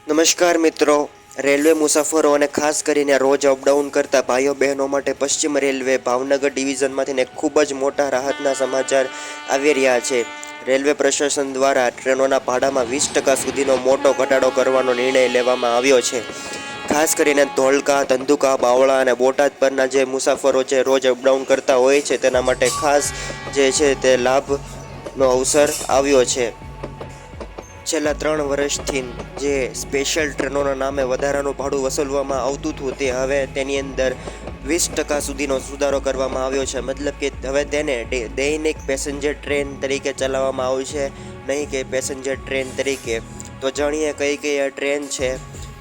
નમસ્કાર મિત્રો, રેલવે મુસાફરો અને ખાસ કરીને રોજ અપડાઉન કરતા ભાઈઓ બહેનો માટે પશ્ચિમ રેલવે ભાવનગર ડિવિઝનમાંથી એક ખૂબ જ મોટા રાહતના સમાચાર આવી રહ્યા છે. રેલવે પ્રશાસન દ્વારા ટ્રેનોના ભાડામાં 20% સુધીનો મોટો ઘટાડો કરવાનો નિર્ણય લેવામાં આવ્યો છે. ખાસ કરીને ધોળકા, ધંધુકા, બાવળા અને બોટાદ પરના જે મુસાફરો છે રોજ અપડાઉન કરતા હોય છે તેના માટે ખાસ જે છે તે લાભનો અવસર આવ્યો છે. છેલ્લા 3 વર્ષથી જે સ્પેશિયલ ટ્રેનોના નામે વધારાનું ભાડું વસૂલવામાં આવતું હતું તે હવે તેની અંદર 20% સુધીનો સુધારો કરવામાં આવ્યો છે. મતલબ કે હવે તેને દૈનિક પેસેન્જર ટ્રેન તરીકે ચલાવવામાં આવશે, નહીં કે પેસેન્જર ટ્રેન તરીકે. તો જાણીએ કઈ કઈ ટ્રેન છે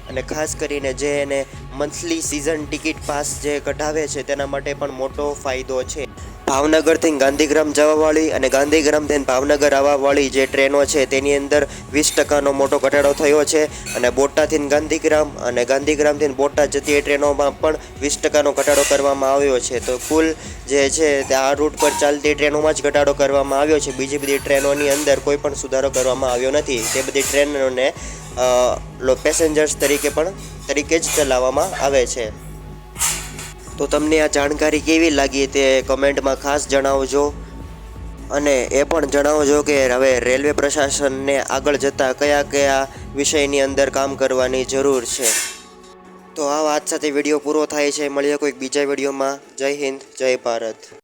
અને ખાસ કરીને જે એને મંથલી સિઝન ટિકિટ પાસ જે કઢાવે છે તેના માટે પણ મોટો ફાયદો છે. ભાવનગરથી ગાંધીગ્રામ જવાવાળી અને ગાંધીગ્રામથી ભાવનગર આવવાવાળી જે ટ્રેનો છે તેની અંદર 20%નો મોટો ઘટાડો થયો છે. અને બોટાદથી ગાંધીગ્રામ અને ગાંધીગ્રામથી બોટાદ જતી ટ્રેનોમાં પણ 20%નો ઘટાડો કરવામાં આવ્યો છે. તો કુલ જે છે તે આ રૂટ પર ચાલતી ટ્રેનોમાં જ ઘટાડો કરવામાં આવ્યો છે. બીજી બધી ટ્રેનોની અંદર કોઈ પણ સુધારો કરવામાં આવ્યો નથી. તે બધી ટ્રેનોને પેસેન્જર્સ તરીકે જ ચલાવવામાં આવે છે. તો તમને આ જાણકારી કેવી લાગી તે કમેન્ટમાં ખાસ જણાવજો. અને એ પણ જણાવજો કે હવે રેલવે પ્રશાસનને આગળ જતાં કયા કયા વિષયની અંદર કામ કરવાની જરૂર છે. તો આ વાત સાથે વિડીયો પૂરો થાય છે. મળીએ કોઈક બીજા વિડીયોમાં. જય હિન્દ, જય ભારત.